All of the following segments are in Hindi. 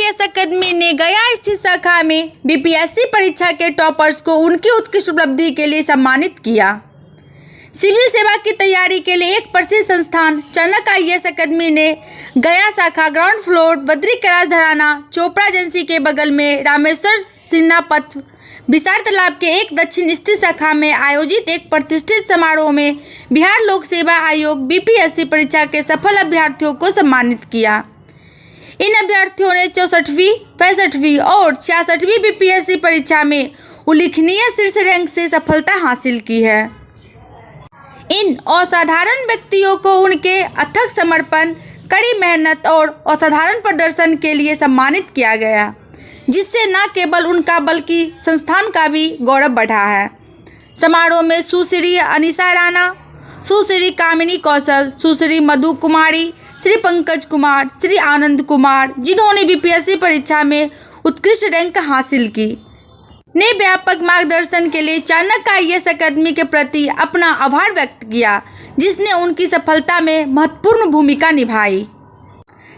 IAS अकेडमी ने गया स्थित शाखा में BPSC परीक्षा के टॉपर्स को उनकी उत्कृष्ट उपलब्धि के लिए सम्मानित किया। सिविल सेवा की तैयारी के लिए एक प्रसिद्ध संस्थान चाणक्य IAS अकेडमी ने गया शाखा ग्राउंड फ्लोर बद्री कैलाश धराना चोपड़ा एजेंसी के बगल में रामेश्वर सिन्हा पथ विशाल तालाब के एक दक्षिण स्थित शाखा में आयोजित एक प्रतिष्ठित समारोह में बिहार लोक सेवा आयोग BPSC परीक्षा के सफल अभ्यर्थियों को सम्मानित किया। इन अभ्यर्थियों ने 64वीं, 65वीं और 66वीं BPSC परीक्षा में उल्लेखनीय शीर्ष रैंक से सफलता हासिल की है। इन असाधारण व्यक्तियों को उनके अथक समर्पण, कड़ी मेहनत और असाधारण प्रदर्शन के लिए सम्मानित किया गया, जिससे न केवल उनका बल्कि संस्थान का भी गौरव बढ़ा है। समारोह में सुश्री अनिशा राणा, सुश्री कामिनी कौशल, सुश्री मधु कुमारी, श्री पंकज कुमार, श्री आनंद कुमार, जिन्होंने BPSC परीक्षा में उत्कृष्ट रैंक हासिल की, ने व्यापक मार्गदर्शन के लिए चाणक्य IAS अकेडमी के प्रति अपना आभार व्यक्त किया, जिसने उनकी सफलता में महत्वपूर्ण भूमिका निभाई।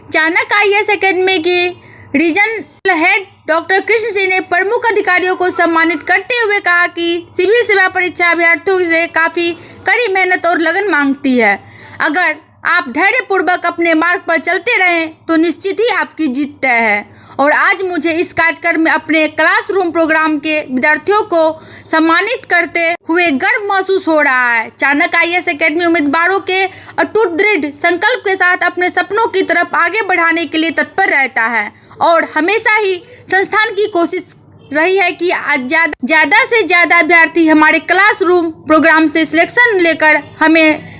चाणक्य IAS अकेडमी के regional head doctor Krishna Singh ने प्रमुख अधिकारियों को सम्मानित करते हुए कहा कि सिविल सेवा परीक्षा अभ्यर्थियों से काफ़ी कड़ी मेहनत और लगन मांगती है। अगर आप धैर्यपूर्वक अपने मार्ग पर चलते रहें तो निश्चित ही आपकी जीत तय है। और आज मुझे इस कार्यक्रम में अपने क्लासरूम प्रोग्राम के विद्यार्थियों को सम्मानित करते हुए गर्व महसूस हो रहा है। चाणक्य IAS अकेडमी उम्मीदवारों के अटूट दृढ़ संकल्प के साथ अपने सपनों की तरफ आगे बढ़ाने के लिए तत्पर रहता है और हमेशा ही संस्थान की कोशिश रही है कि ज़्यादा से ज़्यादा अभ्यर्थी हमारे क्लासरूम प्रोग्राम से सिलेक्शन लेकर हमें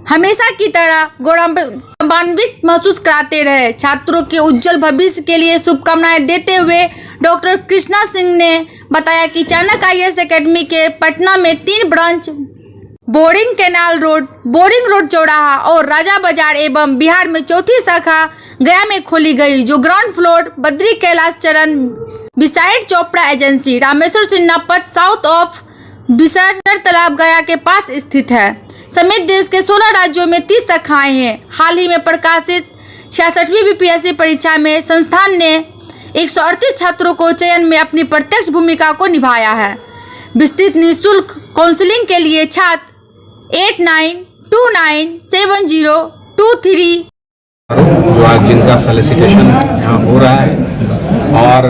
हमेशा की तरह गौरवान्वित महसूस कराते रहे। छात्रों के उज्जवल भविष्य के लिए शुभकामनाएं देते हुए डॉक्टर कृष्णा सिंह ने बताया कि चाणक्य IAS अकेडमी के पटना में 3 branch boring canal road, boring road चौराहा और राजा बाजार एवं बिहार में चौथी शाखा गया में खोली गई, जो ग्राउंड फ्लोर बद्री कैलाश चरण बिसाइड चोपड़ा एजेंसी रामेश्वर सिन्हा पथ साउथ ऑफ विशाल तालाब गया के पास स्थित है। समेत देश के 16 राज्यों में 30 शाखाएं हैं। हाल ही में प्रकाशित 66वीं BPSC परीक्षा में संस्थान ने 138 छात्रों को चयन में अपनी प्रत्यक्ष भूमिका को निभाया है। विस्तृत निःशुल्क काउंसलिंग के लिए छात्र 89297023 जो आज जिनका फेलिसिटेशन यहाँ हो रहा है और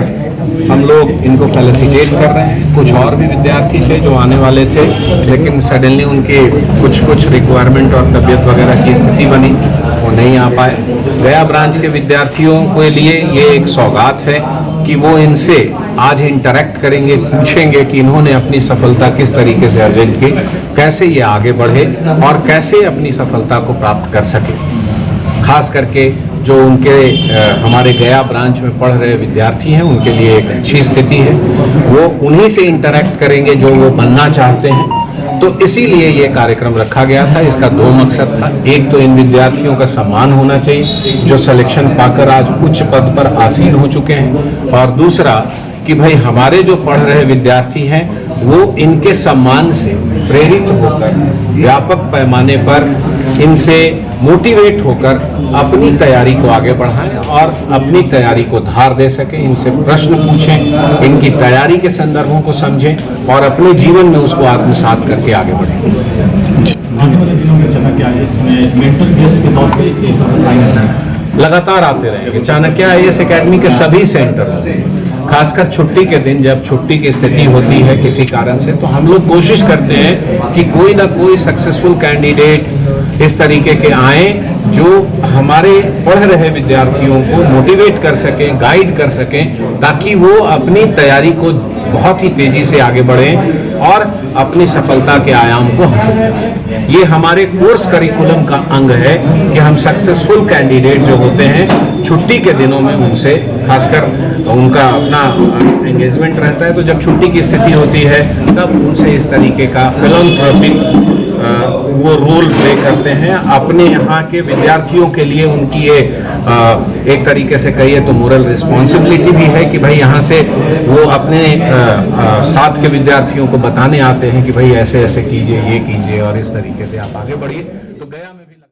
हम लोग इनको फेलिसिटेट कर रहे हैं। कुछ और भी विद्यार्थी थे जो आने वाले थे, लेकिन सडनली उनके कुछ रिक्वायरमेंट और तबीयत वगैरह की स्थिति बनी, वो नहीं आ पाए। गया ब्रांच के विद्यार्थियों के लिए ये एक सौगात है कि वो इनसे आज इंटरेक्ट करेंगे, पूछेंगे कि इन्होंने अपनी सफलता किस तरीके से अर्जित की, कैसे ये आगे बढ़े और कैसे अपनी सफलता को प्राप्त कर सके। खास करके जो उनके हमारे गया ब्रांच में पढ़ रहे विद्यार्थी हैं, उनके लिए एक अच्छी स्थिति है। वो उन्हीं से इंटरेक्ट करेंगे जो वो बनना चाहते हैं। तो इसीलिए ये कार्यक्रम रखा गया था। इसका 2 मकसद था। एक तो इन विद्यार्थियों का सम्मान होना चाहिए जो सिलेक्शन पाकर आज उच्च पद पर आसीन हो चुके हैं, और दूसरा कि भाई हमारे जो पढ़ रहे विद्यार्थी हैं वो इनके सम्मान से प्रेरित होकर व्यापक पैमाने पर इनसे मोटिवेट होकर अपनी तैयारी को आगे बढ़ाएं और अपनी तैयारी को धार दे सकें। इनसे प्रश्न पूछें, इनकी तैयारी के संदर्भों को समझें और अपने जीवन में उसको आत्मसात करके आगे बढ़ें। लगातार आते रहेंगे। चाणक्य IAS अकेडमी के सभी सेंटर, खासकर छुट्टी के दिन, जब छुट्टी की स्थिति होती है किसी कारण से, तो हम लोग कोशिश करते हैं कि कोई ना कोई सक्सेसफुल कैंडिडेट इस तरीके के आए जो हमारे पढ़ रहे विद्यार्थियों को मोटिवेट कर सकें, गाइड कर सकें, ताकि वो अपनी तैयारी को बहुत ही तेजी से आगे बढ़ें और अपनी सफलता के आयाम को हासिल कर सकें। ये हमारे कोर्स करिकुलम का अंग है कि हम सक्सेसफुल कैंडिडेट जो होते हैं छुट्टी के दिनों में उनसे, खासकर उनका अपना एंगेजमेंट रहता है, तो जब छुट्टी की स्थिति होती है तब उनसे इस तरीके का फिलैंथ्रोपिक वो रोल प्ले करते हैं। अपने यहाँ के विद्यार्थियों के लिए उनकी ये एक तरीके से कहिए तो मोरल रिस्पॉन्सिबिलिटी भी है कि भाई यहाँ से वो अपने साथ के विद्यार्थियों को बताने आते हैं कि भाई ऐसे ऐसे कीजिए, ये कीजिए और इस तरीके से आप आगे बढ़िए।